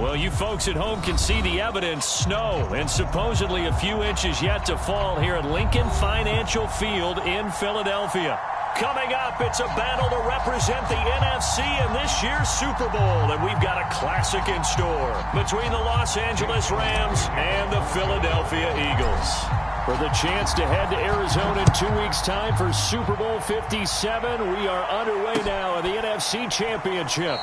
Well, you folks at home can see the evidence. Snow and supposedly a few inches yet to fall here at Lincoln Financial Field in Philadelphia. Coming up, it's a battle to represent the NFC in this year's Super Bowl. And we've got a classic in store between the Los Angeles Rams and the Philadelphia Eagles. For the chance to head to Arizona in 2 weeks' time for Super Bowl 57, we are underway now in the NFC Championship.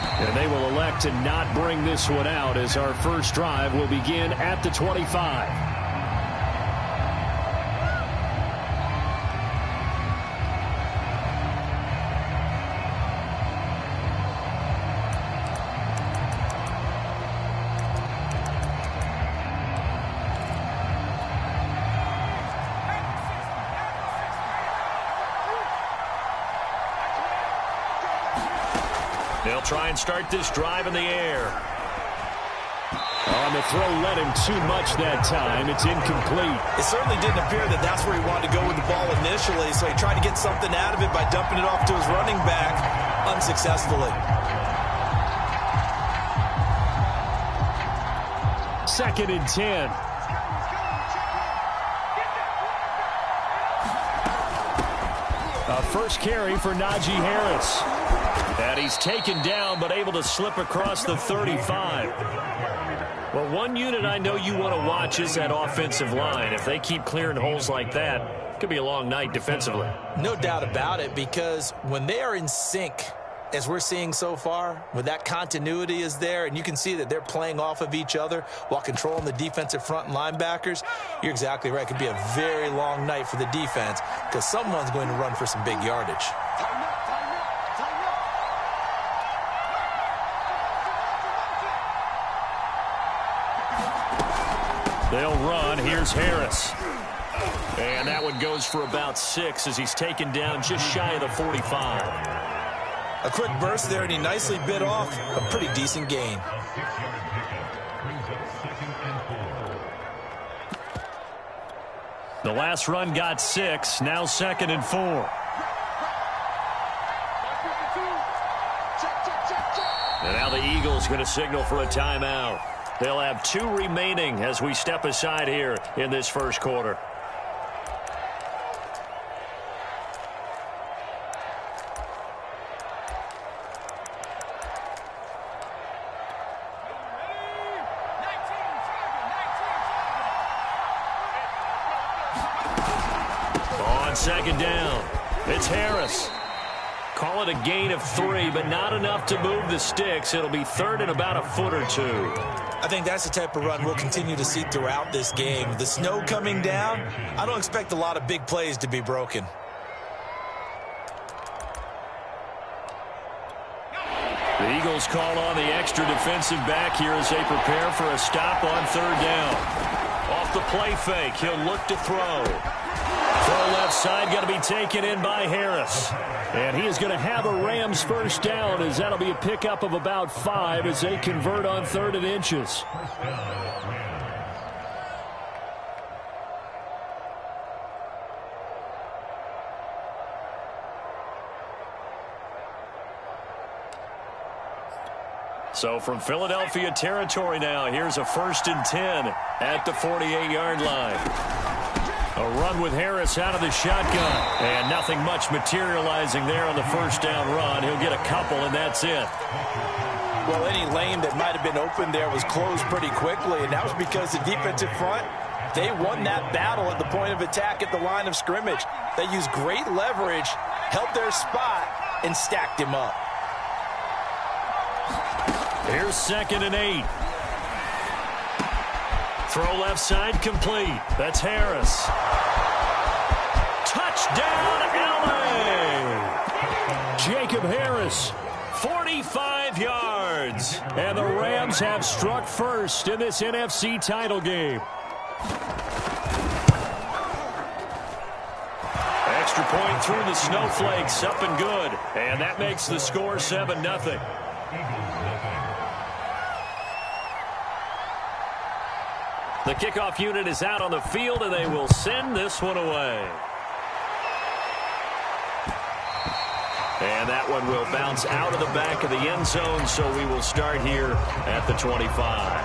And they will elect to not bring this one out as our first drive will begin at the 25. They'll try and start this drive in the air. On the throw, led him too much that time. It's incomplete. It certainly didn't appear that that's where he wanted to go with the ball initially, so he tried to get something out of it by dumping it off to his running back unsuccessfully. Second and 10. A first carry for Najee Harris. And he's taken down, but able to slip across the 35. Well, one unit I know you want to watch is that offensive line. If they keep clearing holes like that, it could be a long night defensively. No doubt about it, because when they are in sync, as we're seeing so far, when that continuity is there, and you can see that they're playing off of each other while controlling the defensive front and linebackers, you're exactly right. It could be a very long night for the defense because someone's going to run for some big yardage. They'll run. Here's Harris. And that one goes for about 6 as he's taken down just shy of the 45. A quick burst there, and he nicely bit off a pretty decent gain. The last run got 6. Now 2nd and 4. And now the Eagles going to signal for a timeout. They'll have 2 remaining as we step aside here in this first quarter. On second down, it's Harris. Call it a gain of 3, but not enough to move the sticks. It'll be 3rd and about a foot or 2. I think that's the type of run we'll continue to see throughout this game. The snow coming down, I don't expect a lot of big plays to be broken. The Eagles call on the extra defensive back here as they prepare for a stop on 3rd down. Off the play fake, he'll look to throw. Throw left side, going to be taken in by Harris. And he is going to have a Rams first down as that'll be a pickup of about 5 as they convert on 3rd and inches. So from Philadelphia territory now, here's a 1st and 10 at the 48-yard line. A run with Harris out of the shotgun. And nothing much materializing there on the first down run. He'll get a couple, and that's it. Well, any lane that might have been open there was closed pretty quickly, and that was because the defensive front, they won that battle at the point of attack at the line of scrimmage. They used great leverage, held their spot, and stacked him up. Here's 2nd and 8. Throw left side complete. That's Harris. Touchdown, LA! Jacob Harris, 45 yards. And the Rams have struck first in this NFC title game. Extra point through the snowflakes, up and good. And that makes the score 7-0. The kickoff unit is out on the field, and they will send this one away. And that one will bounce out of the back of the end zone, so we will start here at the 25.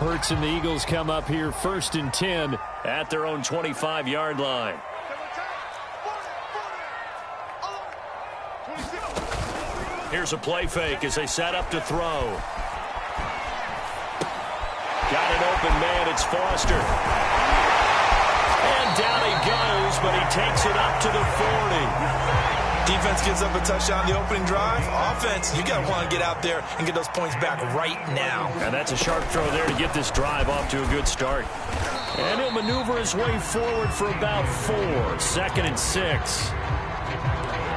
Hurts and the Eagles come up here 1st and 10 at their own 25-yard line. Here's a play fake as they set up to throw. Got an open man. It's Foster. And down he goes, but he takes it up to the 40. Defense gives up a touchdown the opening drive. Offense, you got to want to get out there and get those points back right now. And that's a sharp throw there to get this drive off to a good start. And he'll maneuver his way forward for about 4. 2nd and 6.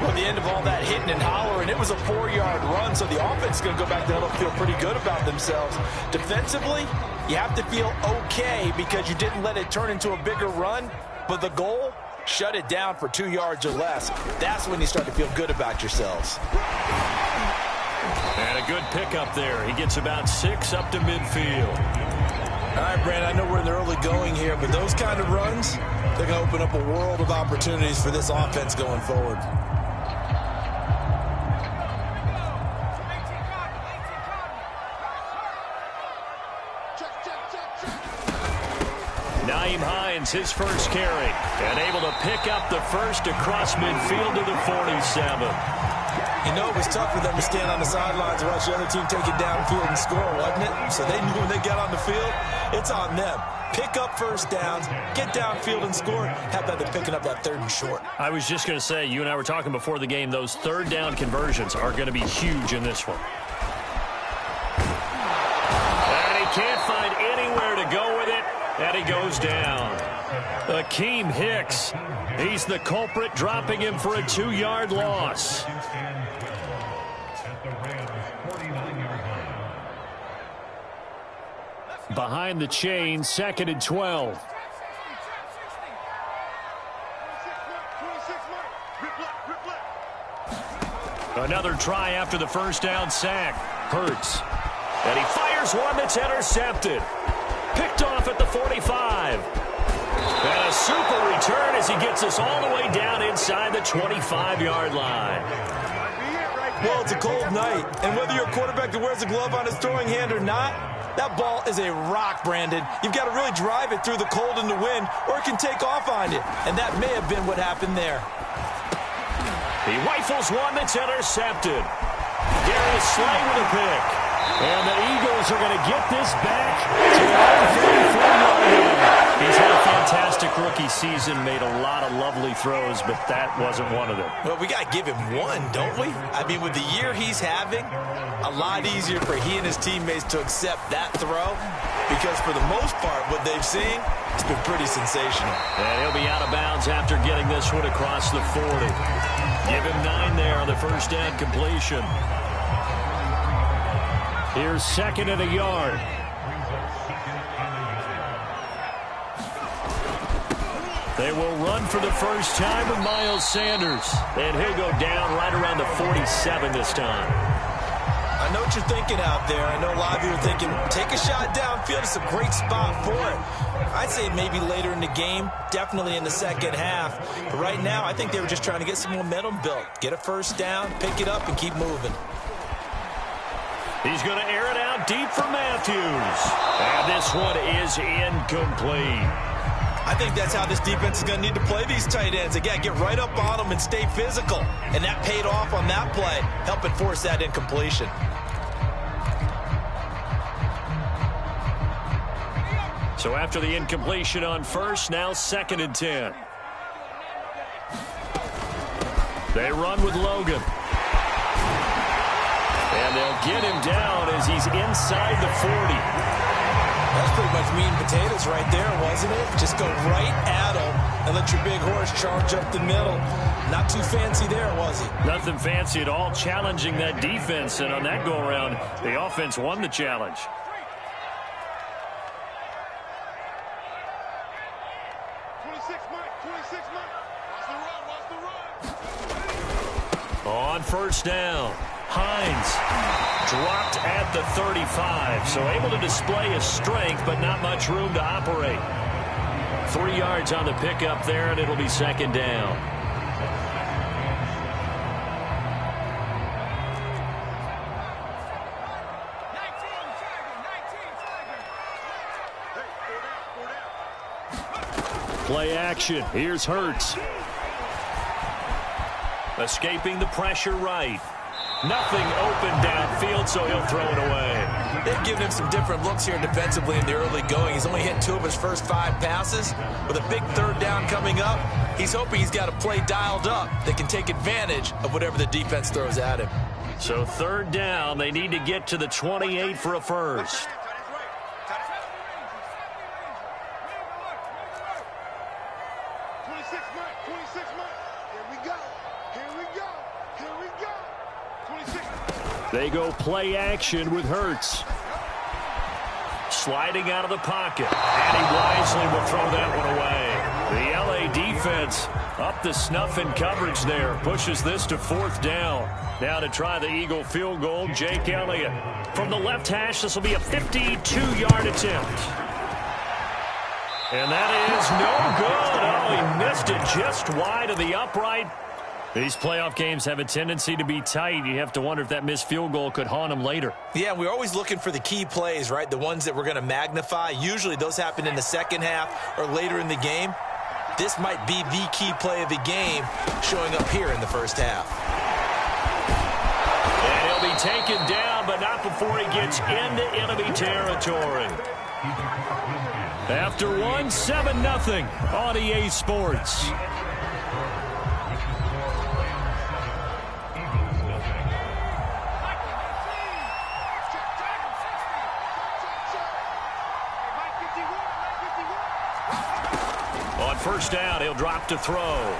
Well, the end of all that hitting and hollering, it was a 4-yard run, so the offense is going to go back there and feel pretty good about themselves. Defensively, you have to feel okay because you didn't let it turn into a bigger run, but the goal, shut it down for 2 yards or less. That's when you start to feel good about yourselves. And a good pickup there. He gets about 6 up to midfield. All right, Brandon, I know we're in the early going here, but those kind of runs, they're going to open up a world of opportunities for this offense going forward. His first carry, and able to pick up the first across midfield to the 47. You know, it was tough for them to stand on the sidelines and watch the other team take it downfield and score, wasn't it? So they knew when they got on the field, it's on them. Pick up first downs, get downfield and score. How about them picking up that 3rd and short? I was just going to say, you and I were talking before the game, those 3rd down conversions are going to be huge in this one. And he can't find anywhere to go with it, and he goes down. Akeem Hicks, he's the culprit, dropping him for a 2-yard loss. Behind the chain, 2nd and 12. Another try after the first down sack. Hurts. And he fires one that's intercepted. Picked off at the 45. And a super return as he gets us all the way down inside the 25-yard line. Well, it's a cold night, and whether you're a quarterback that wears a glove on his throwing hand or not, that ball is a rock, Brandon. You've got to really drive it through the cold and the wind, or it can take off on you. And that may have been what happened there. He rifles one that's intercepted. Darius Slay with a pick. And the Eagles are going to get this back to the 34-yard line. He's had a fantastic rookie season, made a lot of lovely throws, but that wasn't one of them. Well, we got to give him one, don't we? I mean, with the year he's having, a lot easier for he and his teammates to accept that throw because for the most part, what they've seen, it's been pretty sensational. And he'll be out of bounds after getting this one across the 40. Give him 9 there on the first down completion. Here's 2nd and a yard. They will run for the first time with Miles Sanders. And he'll go down right around the 47 this time. I know what you're thinking out there. I know a lot of you are thinking, take a shot downfield. It's a great spot for it. I'd say maybe later in the game, definitely in the second half. But right now, I think they were just trying to get some momentum built. Get a first down, pick it up, and keep moving. He's going to air it out deep for Matthews. And this one is incomplete. I think that's how this defense is going to need to play these tight ends. Again, get right up on them and stay physical. And that paid off on that play, helping force that incompletion. So after the incompletion on first, now 2nd and 10. They run with Logan. And they'll get him down as he's inside the 40. That's pretty much meat and potatoes right there, wasn't it? Just go right at him and let your big horse charge up the middle. Not too fancy there, was he? Nothing fancy at all, challenging that defense. And on that go-around, the offense won the challenge. On first down, Hines dropped at the 35, so able to display his strength, but not much room to operate. 3 yards on the pickup there, and it'll be second down. Play action. Here's Hurts. Escaping the pressure right. Nothing open downfield, so he'll throw it away. They've given him some different looks here defensively in the early going. He's only hit 2 of his first 5 passes. With a big third down coming up, he's hoping he's got a play dialed up that can take advantage of whatever the defense throws at him. So third down, they need to get to the 28 for a first. They go play action with Hurts. Sliding out of the pocket. And he wisely will throw that one away. The LA defense up to snuff in coverage there. Pushes this to 4th down. Now to try the Eagle field goal, Jake Elliott. From the left hash, this will be a 52-yard attempt. And that is no good. Oh, he missed it just wide of the upright. These playoff games have a tendency to be tight. You have to wonder if that missed field goal could haunt him later. Yeah, we're always looking for the key plays, right? The ones that we're going to magnify. Usually those happen in the second half or later in the game. This might be the key play of the game showing up here in the first half. And he'll be taken down, but not before he gets into enemy territory. After one, 7-0 on EA Sports. On first down, he'll drop to throw.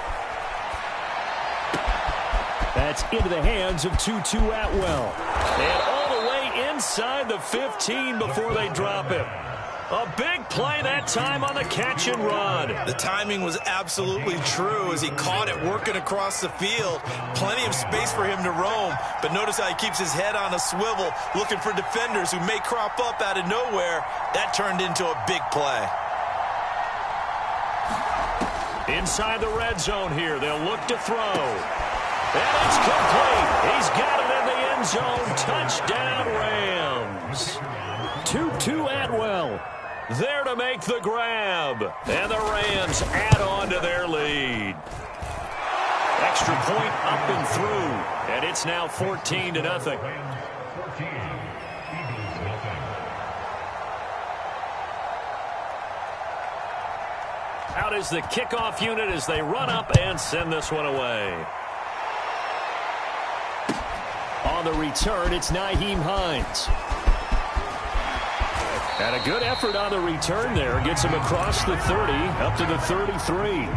That's into the hands of Tutu Atwell. And all the way inside the 15 before they drop him. A big play that time on the catch and run. The timing was absolutely true as he caught it working across the field. Plenty of space for him to roam, but notice how he keeps his head on a swivel, looking for defenders who may crop up out of nowhere. That turned into a big play. Inside the red zone here, they'll look to throw. And it's complete. He's got it in the end zone. Touchdown, Rams. Tutu Atwell there to make the grab. And the Rams add on to their lead. Extra point up and through. And it's now 14-0. Out is the kickoff unit as they run up and send this one away. On the return, it's Nyheim Hines. And a good effort on the return there. Gets him across the 30, up to the 33.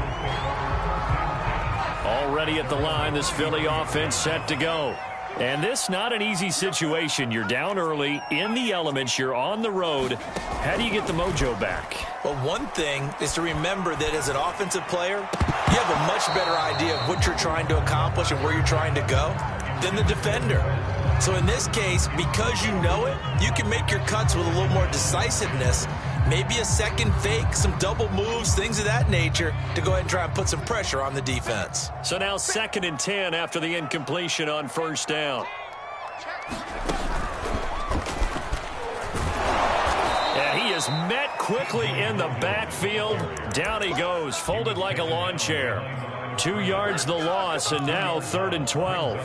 Already at the line, this Philly offense set to go. And this not an easy situation. You're down early, in the elements, you're on the road. How do you get the mojo back? Well, one thing is to remember that as an offensive player, you have a much better idea of what you're trying to accomplish and where you're trying to go than the defender. So in this case, because you know it, you can make your cuts with a little more decisiveness. Maybe a second fake, some double moves, things of that nature to go ahead and try and put some pressure on the defense. So now 2nd and 10 after the incompletion on first down. And he is met quickly in the backfield. Down he goes, folded like a lawn chair. 2 yards the loss, and now 3rd and 12.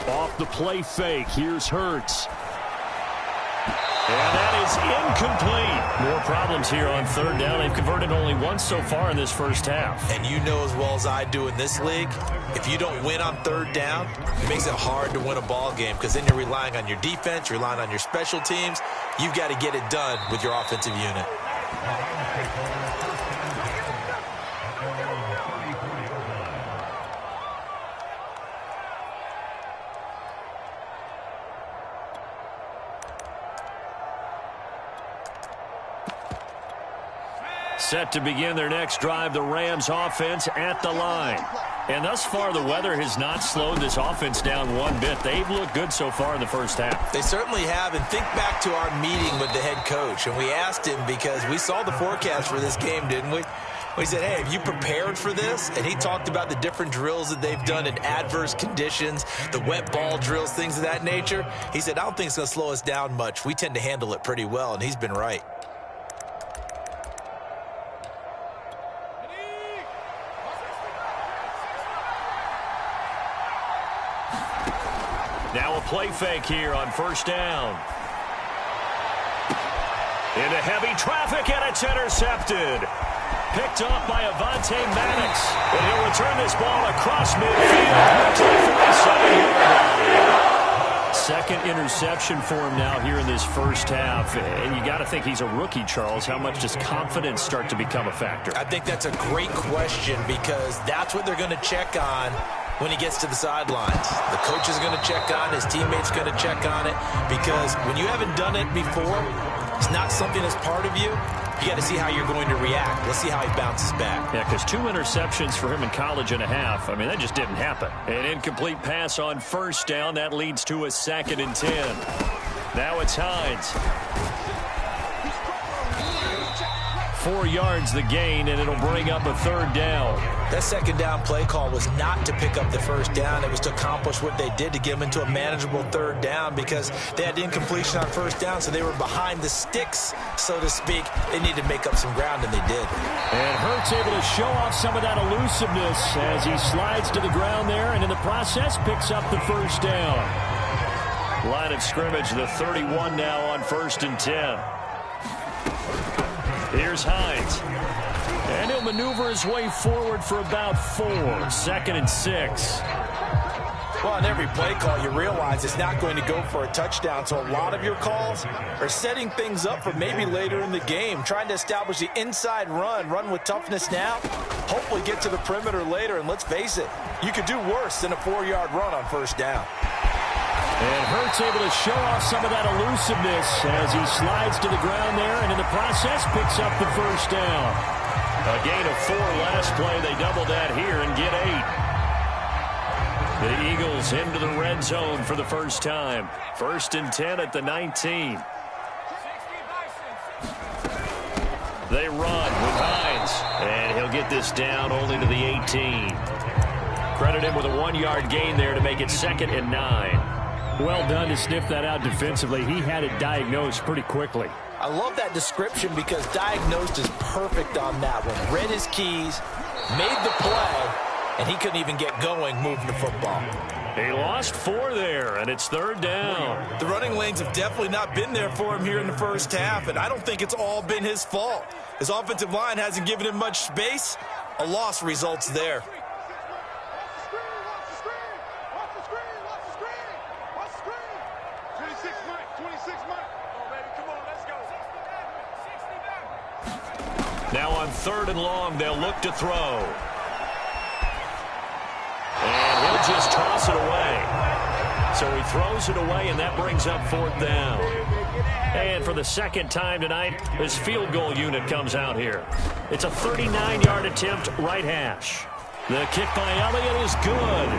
Off the play fake, here's Hurts. And that is incomplete. More problems here on 3rd down. They've converted only once so far in this first half. And you know as well as I do in this league, if you don't win on 3rd down, it makes it hard to win a ball game because then you're relying on your defense, you're relying on your special teams. You've got to get it done with your offensive unit. Set to begin their next drive, the Rams offense at the line. And thus far, the weather has not slowed this offense down one bit. They've looked good so far in the first half. They certainly have. And think back to our meeting with the head coach. And we asked him, because we saw the forecast for this game, didn't we? We said, hey, have you prepared for this? And he talked about the different drills that they've done in adverse conditions, the wet ball drills, things of that nature. He said, I don't think it's going to slow us down much. We tend to handle it pretty well, and he's been right. Now a play fake here on first down. Into heavy traffic, and it's intercepted. Picked off by Avonte Maddox. And he'll return this ball across midfield to the 47-yard line. Second interception for him now here in this first half. And you got to think he's a rookie, Charles. How much does confidence start to become a factor? I think that's a great question, because that's what they're going to check on when he gets to the sidelines. The coach is going to check on, his teammates going to check on it, because when you haven't done it before, it's not something that's part of you. You got to see how you're going to react. Let's see how he bounces back. Yeah, because 2 interceptions for him in college and a half. I mean, that just didn't happen. An incomplete pass on first down. That leads to a 2nd and 10. Now it's Hines. 4 yards the gain, and it'll bring up a 3rd down. That 2nd down play call was not to pick up the 1st down. It was to accomplish what they did, to get them into a manageable 3rd down, because they had incompletion on 1st down, so they were behind the sticks, so to speak. They needed to make up some ground, and they did. And Hurts able to show off some of that elusiveness as he slides to the ground there, and in the process picks up the 1st down. Line of scrimmage, the 31 now on 1st and 10. Here's Hines. And he'll maneuver his way forward for about 4. 2nd and 6. Well, on every play call, you realize it's not going to go for a touchdown. So a lot of your calls are setting things up for maybe later in the game, trying to establish the inside run with toughness now, hopefully get to the perimeter later. And let's face it, you could do worse than a 4-yard run on 1st down. And Hurts able to show off some of that elusiveness as he slides to the ground there, and in the process picks up the 1st down. A gain of 4 last play. They double that here and get 8. The Eagles into the red zone for the first time. 1st and 10 at the 19. They run with Hines, and he'll get this down only to the 18. Credit him with a 1-yard gain there to make it 2nd and 9. Well done to sniff that out defensively. He had it diagnosed pretty quickly. I love that description, because diagnosed is perfect on that one. Read his keys, made the play, and he couldn't even get going moving the football. He lost 4 there, and it's 3rd down. The running lanes have definitely not been there for him here in the first half, and I don't think it's all been his fault. His offensive line hasn't given him much space. A loss results there. Now on 3rd and long, they'll look to throw. And he'll just toss it away. So he throws it away, and that brings up 4th down. And for the 2nd time tonight, his field goal unit comes out here. It's a 39-yard attempt, right hash. The kick by Elliott is good.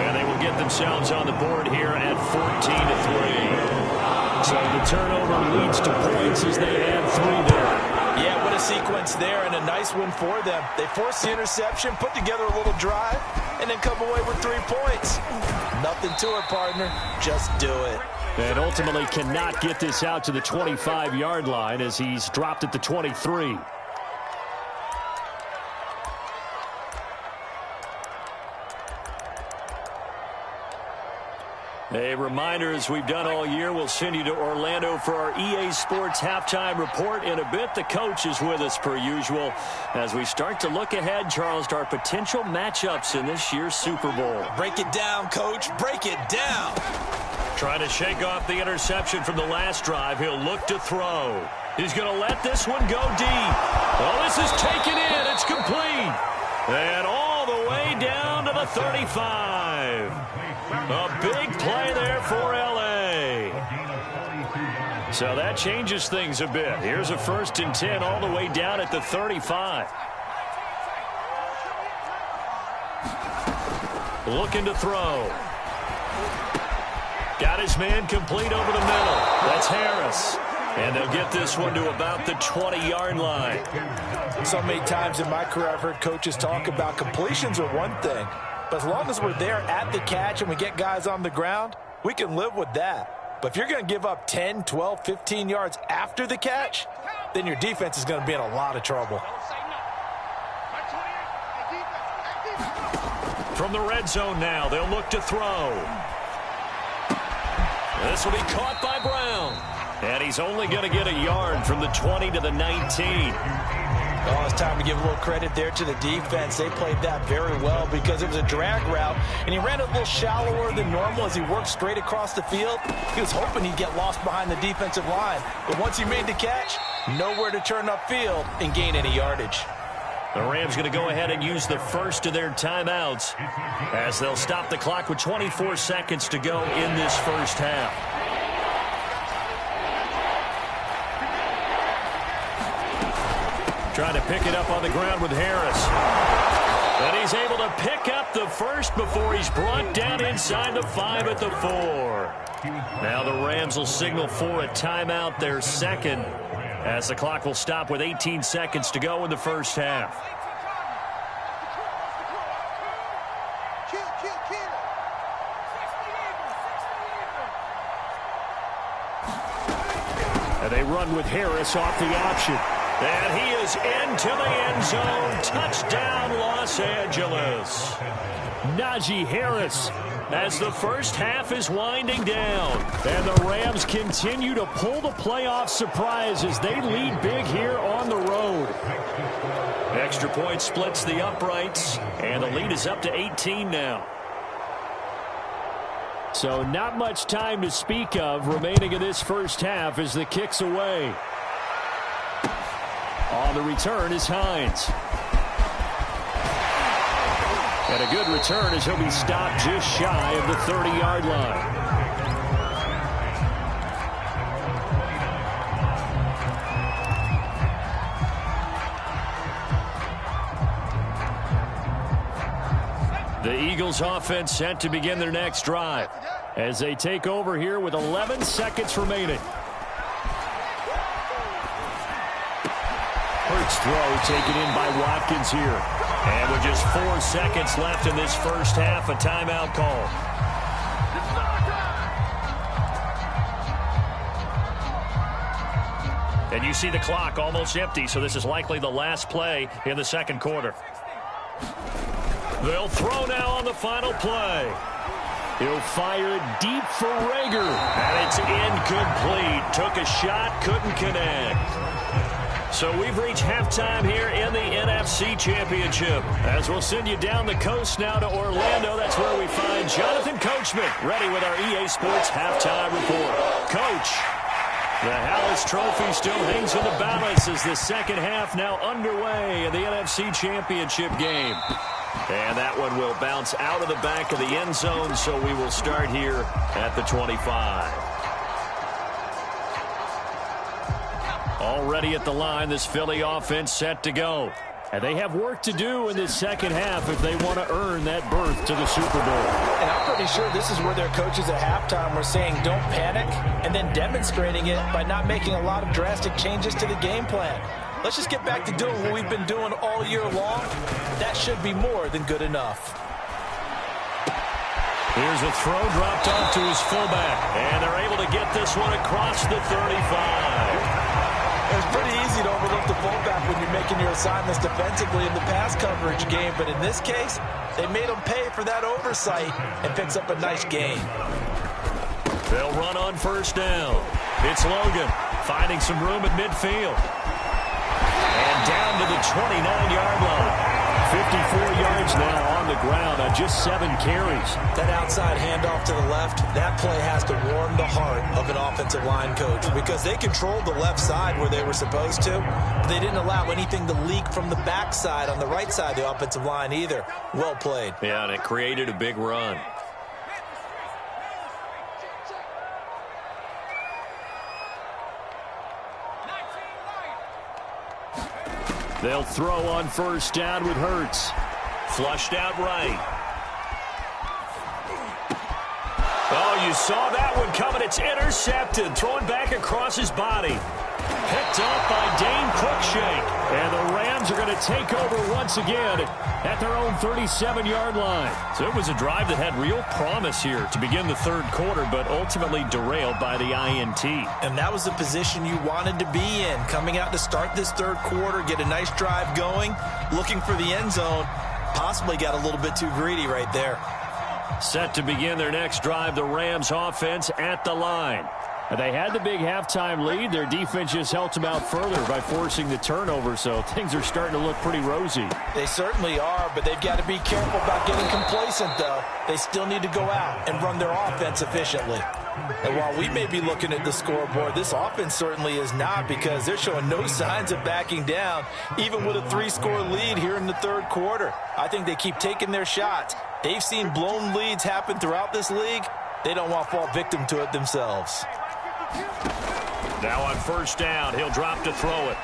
And they will get themselves on the board here at 14-3. So the turnover leads to points as they add 3 there. Yeah, what a sequence there, and a nice one for them. They forced the interception, put together a little drive, and then come away with 3 points. Nothing to it, partner. Just do it. And ultimately cannot get this out to the 25-yard line as he's dropped at the 23. A reminder, as we've done all year, we'll send you to Orlando for our EA Sports halftime report in a bit. The coach is with us per usual as we start to look ahead, Charles, to our potential matchups in this year's Super Bowl. Break it down, Coach. Break it down. Trying to shake off the interception from the last drive. He'll look to throw. He's going to let this one go deep. Oh, this is taken in. It's complete. And all the way down to the 35. A big play there for L.A. So that changes things a bit. Here's a 1st and 10 all the way down at the 35. Looking to throw. Got his man complete over the middle. That's Harris. And they'll get this one to about the 20-yard line. So many times in my career I've heard coaches talk about completions are one thing. But as long as we're there at the catch and we get guys on the ground, we can live with that. But if you're going to give up 10, 12, 15 yards after the catch, then your defense is going to be in a lot of trouble. From the red zone now, they'll look to throw. This will be caught by Brown. And he's only going to get a yard from the 20 to the 19. Oh, it's time to give a little credit there to the defense. They played that very well because it was a drag route, and he ran a little shallower than normal as he worked straight across the field. He was hoping he'd get lost behind the defensive line. But once he made the catch, nowhere to turn upfield and gain any yardage. The Rams going to go ahead and use the first of their timeouts as they'll stop the clock with 24 seconds to go in this first half. Trying to pick it up on the ground with Harris. And he's able to pick up the first before he's brought down inside the 5 at the 4. Now the Rams will signal for a timeout, their second, as the clock will stop with 18 seconds to go in the first half. And they run with Harris off the option. And he is into the end zone. Touchdown, Los Angeles. Najee Harris as the first half is winding down. And the Rams continue to pull the playoff surprise as they lead big here on the road. Extra point splits the uprights, and the lead is up to 18 now. So not much time to speak of remaining in this first half as the kick's away. On the return is Hines. And a good return as he'll be stopped just shy of the 30-yard line. The Eagles offense set to begin their next drive as they take over here with 11 seconds remaining. Hurts throw taken in by Watkins here. And with just 4 seconds left in this first half, a timeout call. And you see the clock almost empty, so this is likely the last play in the second quarter. They'll throw now on the final play. He'll fire it deep for Rager. And it's incomplete. Took a shot, couldn't connect. So we've reached halftime here in the NFC Championship. As we'll send you down the coast now to Orlando. That's where we find Jonathan Coachman ready with our EA Sports halftime report. Coach, the Hallis Trophy still hangs in the balance as the second half now underway in the NFC Championship game. And that one will bounce out of the back of the end zone, so we will start here at the 25. Already at the line, this Philly offense set to go. And they have work to do in this second half if they want to earn that berth to the Super Bowl. And I'm pretty sure this is where their coaches at halftime were saying don't panic, and then demonstrating it by not making a lot of drastic changes to the game plan. Let's just get back to doing what we've been doing all year long. That should be more than good enough. Here's a throw dropped off to his fullback. And they're able to get this one across the 35. It's pretty easy to overlook the fullback when you're making your assignments defensively in the pass coverage game. But in this case, they made him pay for that oversight and picks up a nice gain. They'll run on first down. It's Logan finding some room at midfield. And down to the 29-yard line. 54 yards now on the ground on just 7 carries. That outside handoff to the left, that play has to warm the heart of an offensive line coach because they controlled the left side where they were supposed to. But they didn't allow anything to leak from the backside on the right side of the offensive line either. Well played. Yeah, and it created a big run. They'll throw on first down with Hurts. Flushed out right. Oh, you saw that one coming. It's intercepted. Throwing back across his body. Picked off by Dane Cruikshank. And the Rams are going to take over once again at their own 37-yard line. So it was a drive that had real promise here to begin the third quarter, but ultimately derailed by the INT. And that was the position you wanted to be in. Coming out to start this third quarter, get a nice drive going, looking for the end zone. Possibly got a little bit too greedy right there. Set to begin their next drive, the Rams offense at the line. They had the big halftime lead. Their defense just helped them out further by forcing the turnover, so things are starting to look pretty rosy. They certainly are, but they've got to be careful about getting complacent, though. They still need to go out and run their offense efficiently. And while we may be looking at the scoreboard, this offense certainly is not, because they're showing no signs of backing down, even with a 3-score lead here in the third quarter. I think they keep taking their shots. They've seen blown leads happen throughout this league. They don't want to fall victim to it themselves. Now on first down, he'll drop to throw it.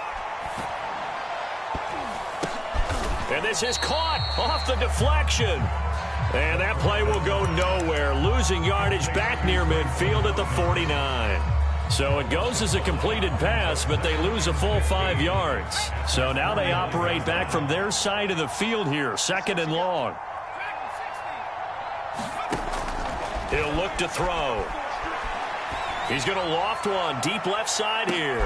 And this is caught off the deflection. And that play will go nowhere. Losing yardage back near midfield at the 49. So it goes as a completed pass, but they lose a full 5 yards. So now they operate back from their side of the field here, 2nd and long. He'll look to throw. He's going to loft one deep left side here.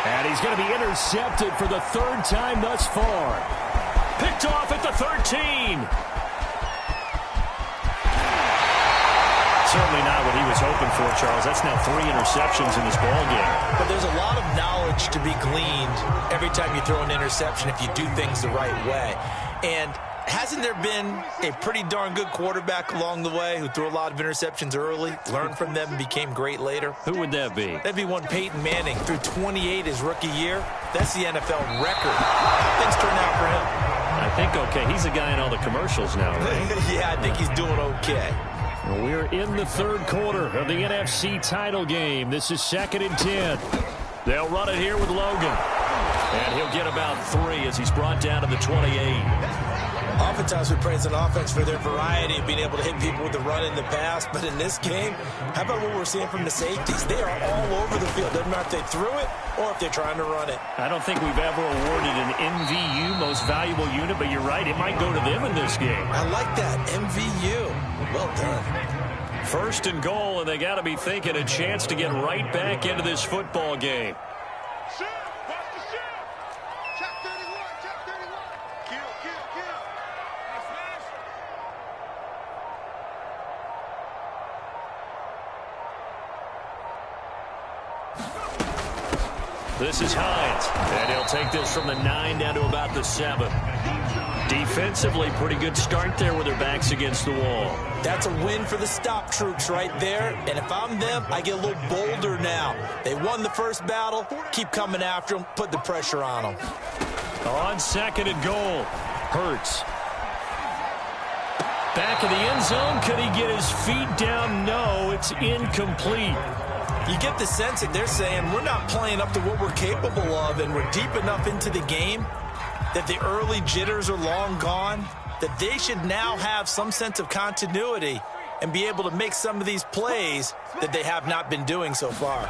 And he's going to be intercepted for the 3rd time thus far. Picked off at the 13. Certainly not what he was hoping for, Charles. That's now 3 interceptions in this ballgame. But there's a lot of knowledge to be gleaned every time you throw an interception if you do things the right way. And hasn't there been a pretty darn good quarterback along the way who threw a lot of interceptions early, learned from them, and became great later? Who would that be? That'd be one Peyton Manning. Threw 28 his rookie year. That's the NFL record. How things turn out for him? I think okay. He's a guy in all the commercials now, right? Yeah, I think he's doing okay. We're in the third quarter of the NFC title game. This is 2nd and 10. They'll run it here with Logan. And he'll get about 3 as he's brought down to the 28. Oftentimes we praise an offense for their variety of being able to hit people with the run in the pass. But in this game, how about what we're seeing from the safeties? They are all over the field. Doesn't matter if they threw it or if they're trying to run it. I don't think we've ever awarded an MVU, most valuable unit, but you're right. It might go to them in this game. I like that. MVU. Well done. 1st and goal, and they got to be thinking a chance to get right back into this football game. This is Hines, and he'll take this from the 9 down to about the 7. Defensively, pretty good start there with their backs against the wall. That's a win for the stop troops right there, and if I'm them, I get a little bolder now. They won the first battle, keep coming after them, put the pressure on them. On 2nd and goal, Hurts. Back of the end zone, could he get his feet down? No, it's incomplete. You get the sense that they're saying we're not playing up to what we're capable of, and we're deep enough into the game that the early jitters are long gone, that they should now have some sense of continuity and be able to make some of these plays that they have not been doing so far.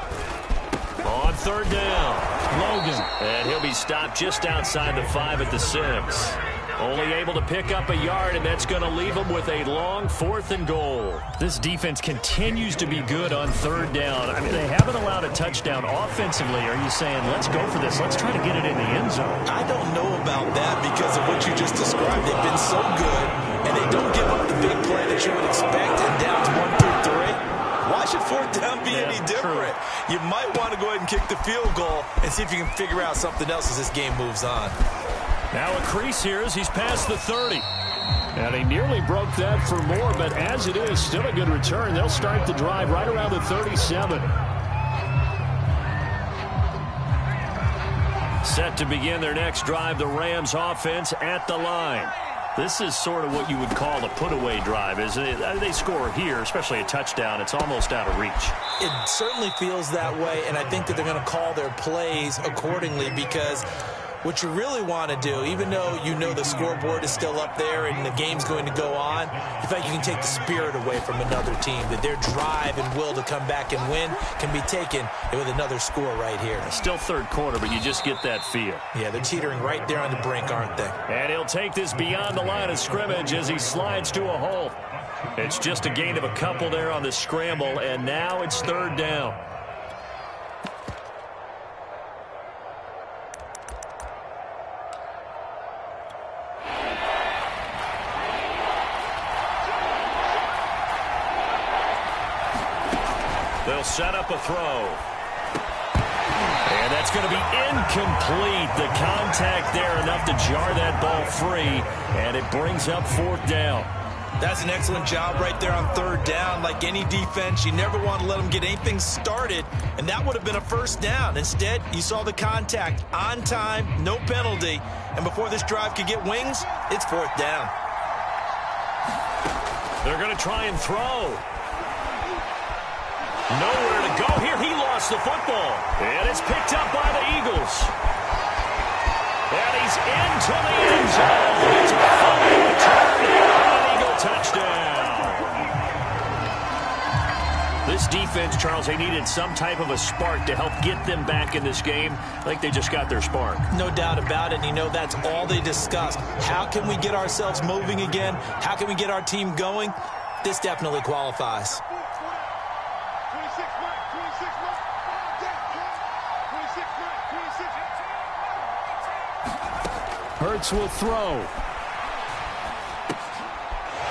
On 3rd down, Logan. And he'll be stopped just outside the 5 at the 6. Only able to pick up a yard, and that's going to leave them with a long 4th and goal. This defense continues to be good on 3rd down. I mean, they haven't allowed a touchdown offensively. Are you saying, let's go for this, let's try to get it in the end zone? I don't know about that because of what you just described. They've been so good, and they don't give up the big play that you would expect in downs 1 through 3. Why should 4th down be any different? True. You might want to go ahead and kick the field goal and see if you can figure out something else as this game moves on. Now a crease here as he's past the 30. And he nearly broke that for more, but as it is, still a good return. They'll start the drive right around the 37. Set to begin their next drive, the Rams offense at the line. This is sort of what you would call a put-away drive, isn't it? They score here, especially a touchdown. It's almost out of reach. It certainly feels that way, and I think that they're going to call their plays accordingly because what you really want to do, even though you know the scoreboard is still up there and the game's going to go on, you feel like you can take the spirit away from another team, that their drive and will to come back and win can be taken with another score right here. Still third quarter, but you just get that feel. Yeah, they're teetering right there on the brink, aren't they? And he'll take this beyond the line of scrimmage as he slides to a hole. It's just a gain of a couple there on the scramble, and now it's third down. They'll set up a throw. And that's going to be incomplete. The contact there enough to jar that ball free, and it brings up fourth down. That's an excellent job right there on third down. Like any defense, you never want to let them get anything started, and that would have been a first down. Instead, you saw the contact on time, no penalty, and before this drive could get wings, it's fourth down. They're going to try and throw. Nowhere to go here. He lost the football. And it's picked up by the Eagles. And he's into the end zone. It's a fumble return and an Eagle touchdown. This defense, Charles, they needed some type of a spark to help get them back in this game. I think they just got their spark. No doubt about it. You know, that's all they discussed. How can we get ourselves moving again? How can we get our team going? This definitely qualifies. Hurts will throw.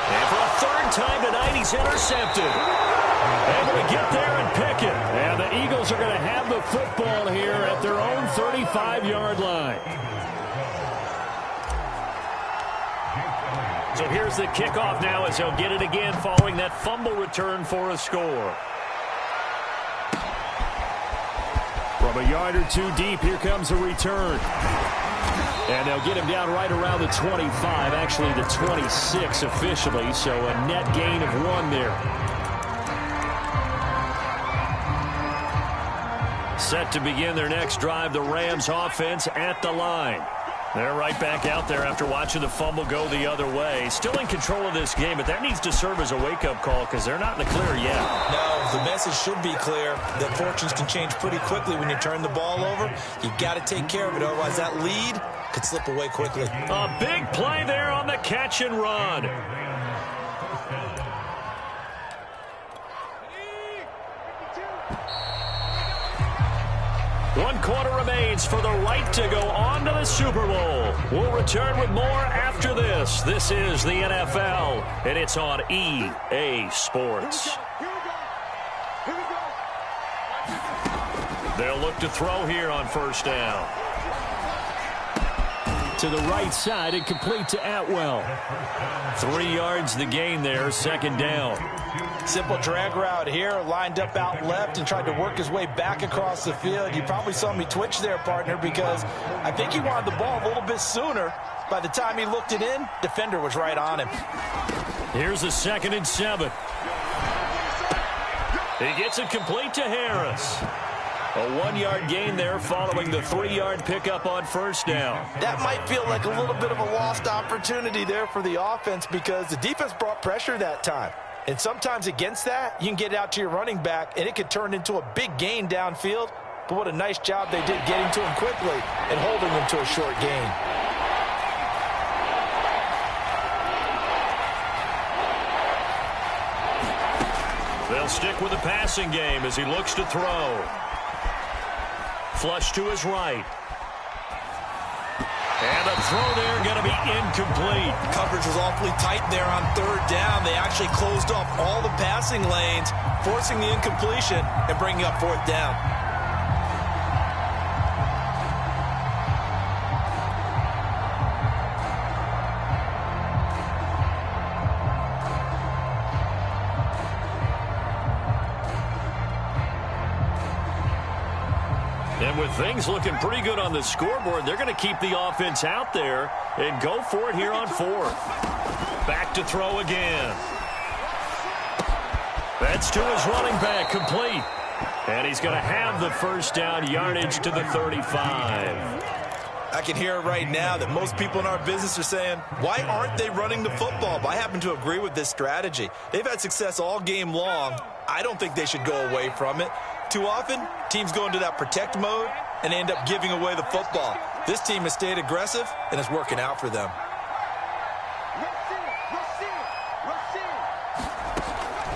And for a third time tonight, he's intercepted. Able to get there and pick it. And the Eagles are going to have the football here at their own 35-yard line. So here's the kickoff now as they'll get it again following that fumble return for a score. From a yard or two deep, here comes a return. And they'll get him down right around the 25, actually the 26 officially, so a net gain of 1 there. Set to begin their next drive, the Rams offense at the line. They're right back out there after watching the fumble go the other way. Still in control of this game, but that needs to serve as a wake-up call because they're not in the clear yet. No, the message should be clear that fortunes can change pretty quickly when you turn the ball over. You've got to take care of it, otherwise that lead could slip away quickly. A big play there on the catch and run. One quarter remains for the right to go on to the Super Bowl. We'll return with more after this. This is the NFL, and it's on EA Sports. They'll look to throw here on first down. To the right side and complete to Atwell. 3 yards the gain there, second down. Simple drag route here, lined up out left and tried to work his way back across the field. You probably saw me twitch there, partner, because I think he wanted the ball a little bit sooner. By the time he looked it in, defender was right on him. Here's a 2nd and 7. He gets it complete to Harris. A 1-yard gain there following the 3-yard pickup on first down. That might feel like a little bit of a lost opportunity there for the offense because the defense brought pressure that time. And sometimes against that, you can get out to your running back, and it could turn into a big gain downfield. But what a nice job they did getting to him quickly and holding him to a short gain. They'll stick with the passing game as he looks to throw. Flush to his right. And the throw there going to be incomplete. Coverage was awfully tight there on third down. They actually closed off all the passing lanes, forcing the incompletion and bringing up fourth down. And with things looking pretty good on the scoreboard, they're going to keep the offense out there and go for it here on fourth. Back to throw again. That's to his running back, complete. And he's going to have the first down, yardage to the 35. I can hear it right now that most people in our business are saying, why aren't they running the football? But I happen to agree with this strategy. They've had success all game long. I don't think they should go away from it. Too often, teams go into that protect mode and end up giving away the football. This team has stayed aggressive, and it's working out for them.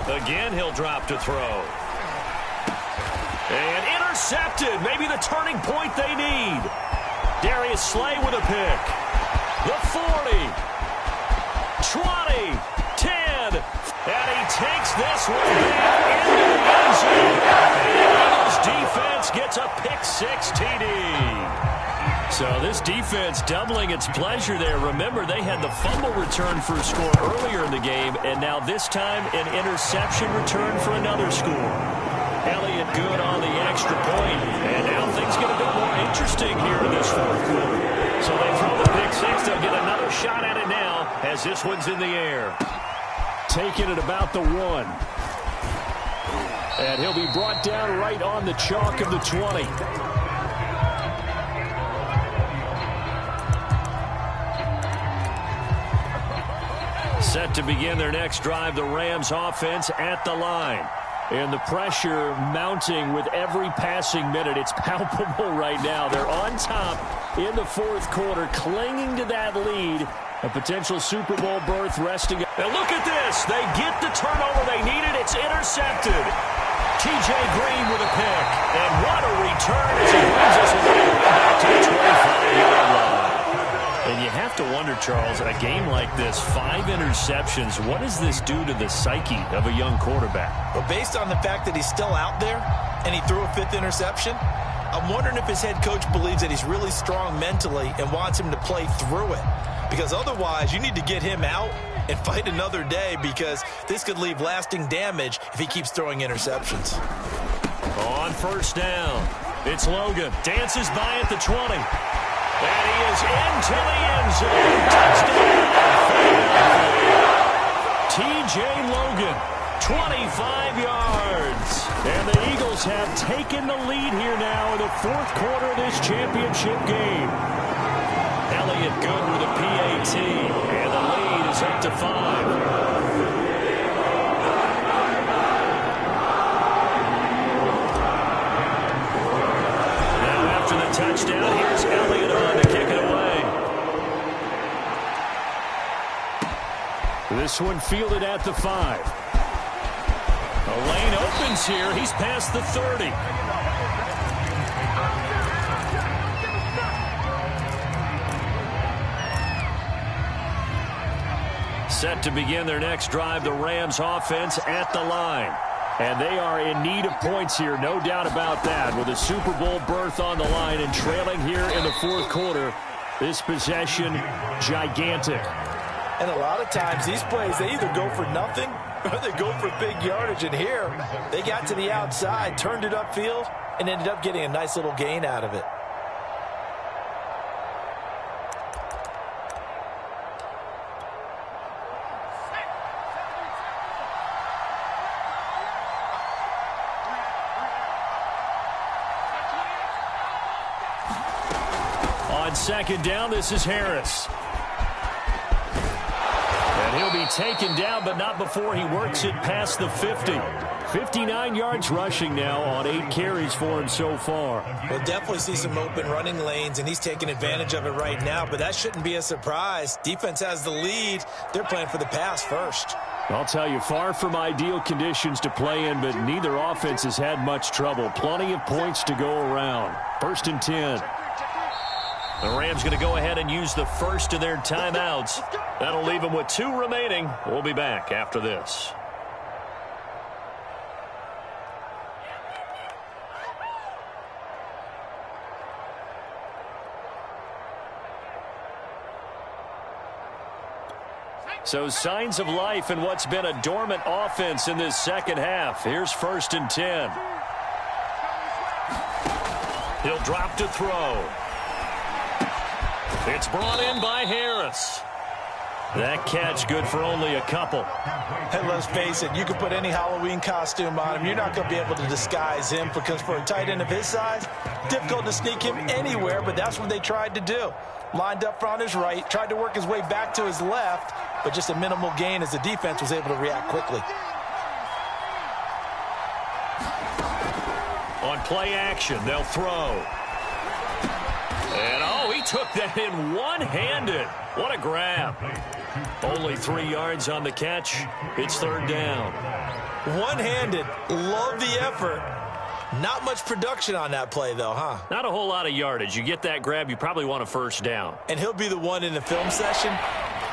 Again, he'll drop to throw. And intercepted. Maybe the turning point they need. Darius Slay with a pick. The 40. 20. 10. And he takes this one back into the end zone. And the Eagles defense gets a pick-6 TD. So this defense doubling its pleasure there. Remember, they had the fumble return for a score earlier in the game, and now this time an interception return for another score. Elliott good on the extra point, and now things get a bit more interesting here in this fourth quarter. So they throw the pick-6. They'll get another shot at it now as this one's in the air. Taking it about the 1. And he'll be brought down right on the chalk of the 20. Set to begin their next drive, the Rams offense at the line. And the pressure mounting with every passing minute. It's palpable right now. They're on top in the fourth quarter, clinging to that lead. A potential Super Bowl berth resting. And look at this. They get the turnover they needed. It's intercepted. T.J. Green with a pick. And what a return as he brings us back to the 25-yard line. And you have to wonder, Charles, a game like this, 5 interceptions, what does this do to the psyche of a young quarterback? Well, based on the fact that he's still out there and he threw a 5th interception, I'm wondering if his head coach believes that he's really strong mentally and wants him to play through it. Because otherwise, you need to get him out and fight another day, because this could leave lasting damage if he keeps throwing interceptions. On first down, it's Logan. Dances by at the 20. And he is into the end zone. Touchdown. T.J. Logan, 25 yards. And the Eagles have taken the lead here now in the fourth quarter of this championship game. Elliott good with a PAT. And the lead is up to 5. Touchdown. Here's Elliott on to kick it away. This one fielded at the 5. The lane opens here. He's past the 30. Set to begin their next drive, the Rams offense at the line. And they are in need of points here, no doubt about that. With a Super Bowl berth on the line and trailing here in the fourth quarter, this possession gigantic. And a lot of times these plays, they either go for nothing or they go for big yardage. And here, they got to the outside, turned it upfield, and ended up getting a nice little gain out of it. On second down, this is Harris. And he'll be taken down, but not before he works it past the 50. 59 yards rushing now on 8 carries for him so far. We'll definitely see some open running lanes, and he's taking advantage of it right now, but that shouldn't be a surprise. Defense has the lead. They're playing for the pass first. I'll tell you, far from ideal conditions to play in, but neither offense has had much trouble. Plenty of points to go around. 1st and 10. The Rams going to go ahead and use the first of their timeouts. That'll leave them with 2 remaining. We'll be back after this. So signs of life in what's been a dormant offense in this second half. Here's 1st and 10. He'll drop to throw. It's brought in by Harris. That catch good for only a couple. Hey, let's face it, you can put any Halloween costume on him. You're not going to be able to disguise him because for a tight end of his size, difficult to sneak him anywhere, but that's what they tried to do. Lined up on his right, tried to work his way back to his left, but just a minimal gain as the defense was able to react quickly. On play action, they'll throw. And, oh, he took that in one-handed. What a grab. Only 3 yards on the catch. It's third down. One-handed. Love the effort. Not much production on that play, though, huh? Not a whole lot of yardage. You get that grab, you probably want a first down. And he'll be the one in the film session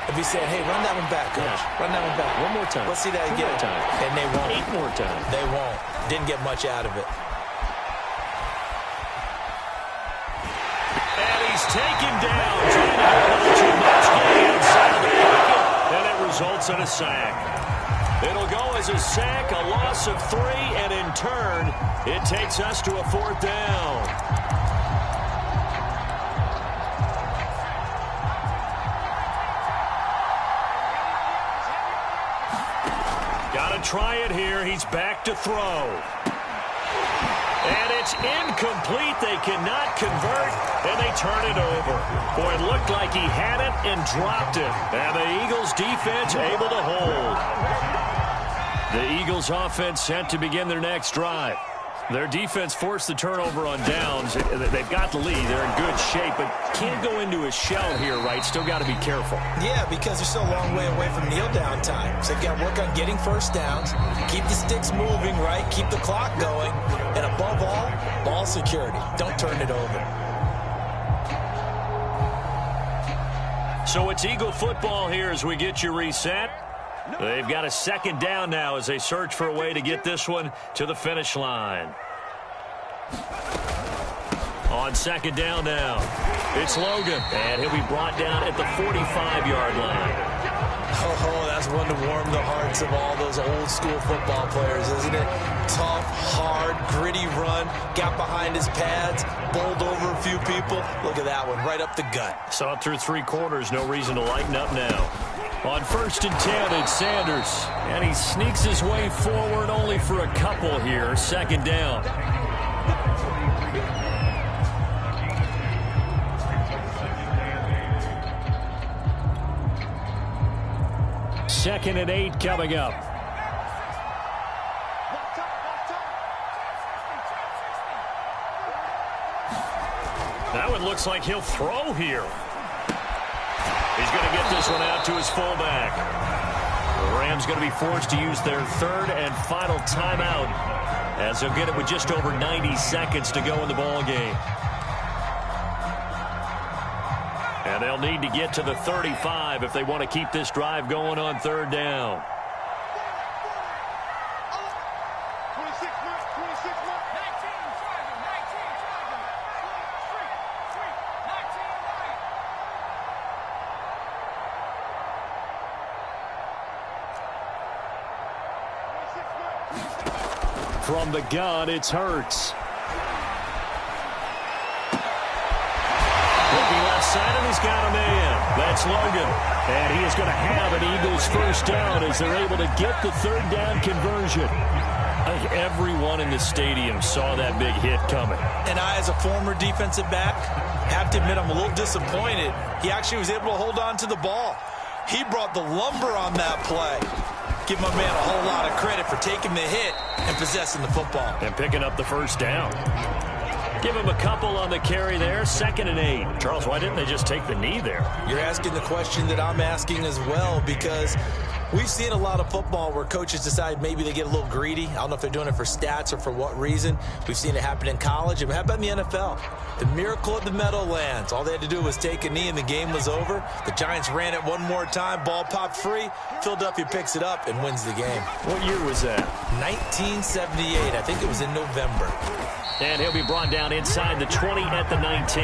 if he said, hey, run that one back, coach. Yeah. Run that one back. One more time. Let's see that Two again. more time. And they won't. 8 more times. They won't. Didn't get much out of it. And he's taken down. Trying to hold on too much. Getting outside of the pocket. And it results in a sack. It'll go as a sack, a loss of 3, and in turn, it takes us to a fourth down. Got to try it here. He's back to throw. And it's incomplete. They cannot convert, and they turn it over. Boy, it looked like he had it and dropped it. And the Eagles' defense able to hold. The Eagles' offense set to begin their next drive. Their defense forced the turnover on downs. They've got the lead. They're in good shape, but can't go into a shell here, right? Still got to be careful. Yeah, because they're still a long way away from kneel-down time. So they've got to work on getting first downs, keep the sticks moving, right? Keep the clock going. And above all, ball security. Don't turn it over. So it's Eagle football here as we get you reset. They've got a second down now as they search for a way to get this one to the finish line. On second down now, it's Logan, and he'll be brought down at the 45-yard line. Oh, that's one to warm the hearts of all those old-school football players, isn't it? Tough, hard, gritty run, got behind his pads, bowled over a few people. Look at that one, right up the gut. Saw it through 3 quarters, no reason to lighten up now. On 1st and 10, it's Sanders, and he sneaks his way forward only for a couple here. Second down. Second and 8 coming up. That one looks like he'll throw here. He's going to get this one out to his fullback. The Rams going to be forced to use their 3rd and final timeout as they'll get it with just over 90 seconds to go in the ball game. And they'll need to get to the 35 if they want to keep this drive going on 3rd down. From the gun, it's Hurts. Looking left side, and he's got a man. That's Logan. And he is going to have an Eagles first down as they're able to get the 3rd down conversion. I think everyone in the stadium saw that big hit coming. And I, as a former defensive back, have to admit I'm a little disappointed. He actually was able to hold on to the ball. He brought the lumber on that play. Give my man a whole lot of credit for taking the hit and possessing the football. And picking up the first down. Give him a couple on the carry there. 2nd and 8. Charles, why didn't they just take the knee there? You're asking the question that I'm asking as well, because we've seen a lot of football where coaches decide maybe they get a little greedy. I don't know if they're doing it for stats or for what reason. We've seen it happen in college. And how about in the NFL? The miracle of the Meadowlands. All they had to do was take a knee and the game was over. The Giants ran it one more time. Ball popped free. Philadelphia picks it up and wins the game. What year was that? 1978. I think it was in November. And he'll be brought down inside the 20 at the 19.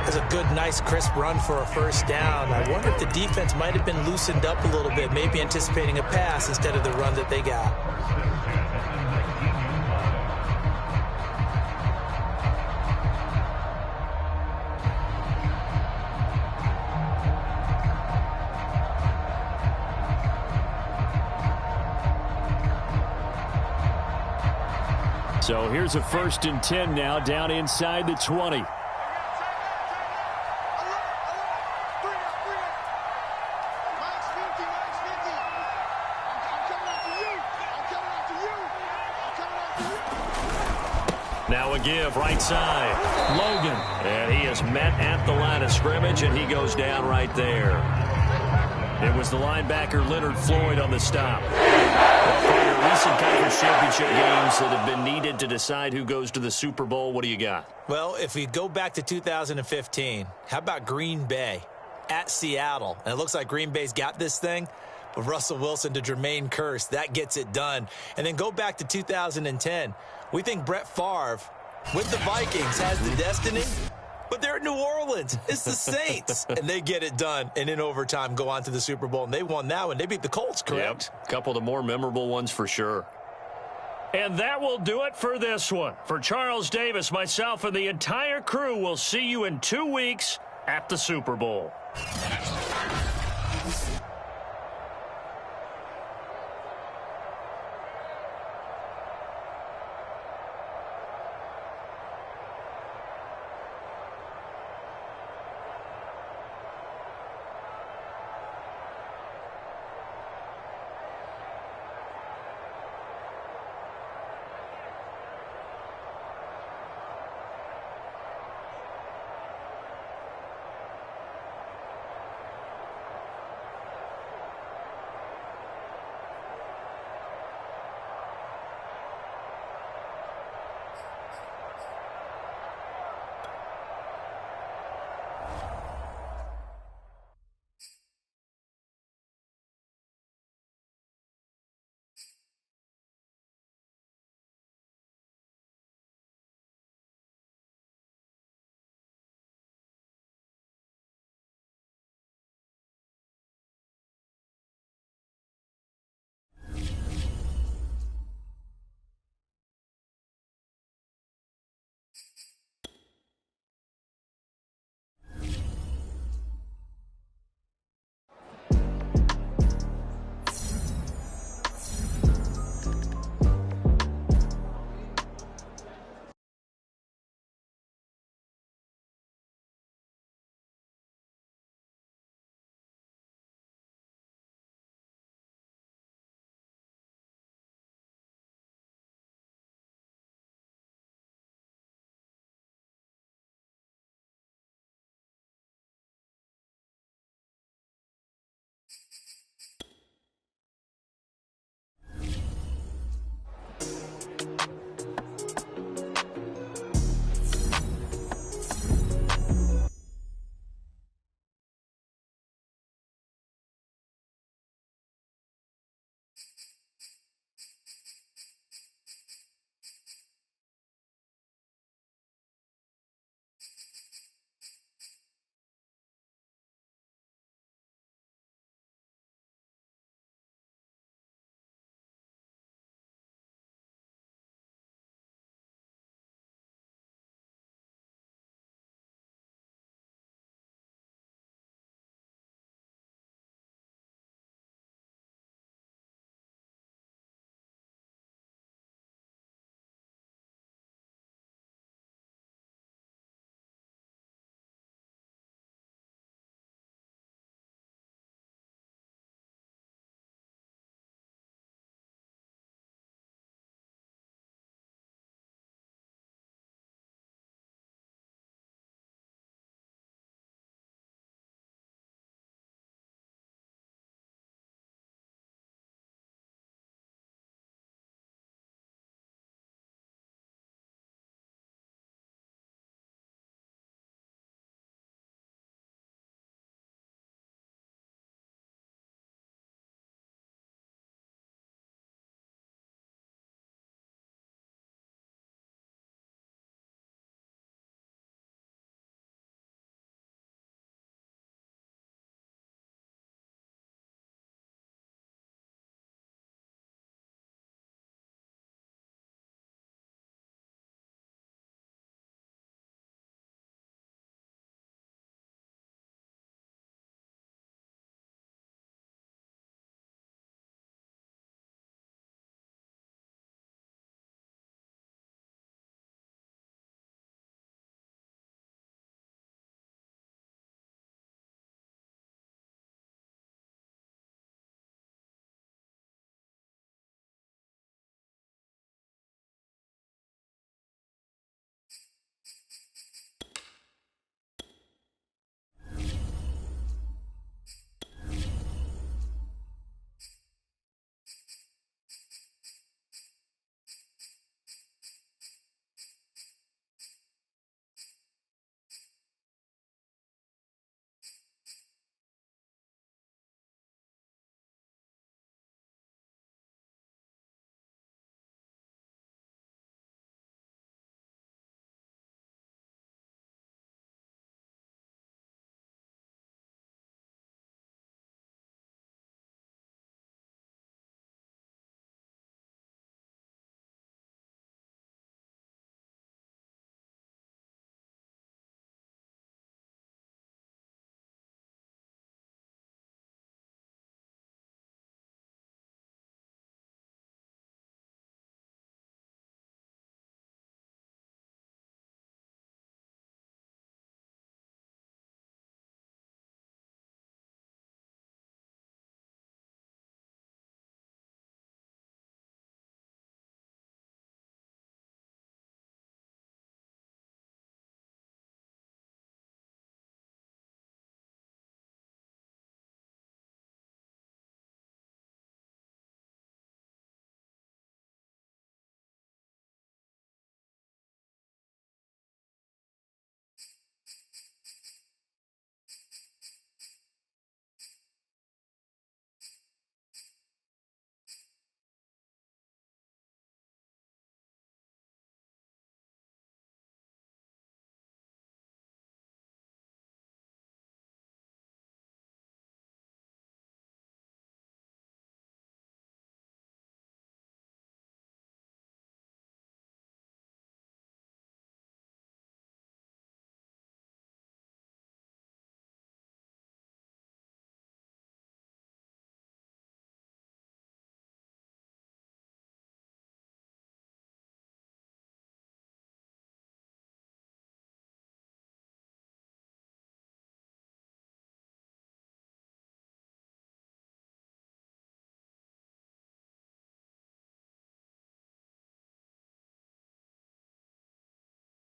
That's a good, nice, crisp run for a first down. I wonder if the defense might have been loosened up a little bit, maybe anticipating a pass instead of the run that they got. So here's a 1st and 10 now, down inside the 20. Now a give, right side. Logan. And he is met at the line of scrimmage, and he goes down right there. It was the linebacker Leonard Floyd on the stop. Well, recent conference championship games that have been needed to decide who goes to the Super Bowl, what do you got? Well, if we go back to 2015, how about Green Bay at Seattle? And it looks like Green Bay's got this thing. But Russell Wilson to Jermaine Kearse, that gets it done. And then go back to 2010. We think Brett Favre with the Vikings has the destiny, but they're in New Orleans. It's the Saints, and they get it done. And in overtime, go on to the Super Bowl, and they won that one. They beat the Colts, correct? Yep, a couple of the more memorable ones for sure. And that will do it for this one. For Charles Davis, myself, and the entire crew, we'll see you in 2 weeks at the Super Bowl.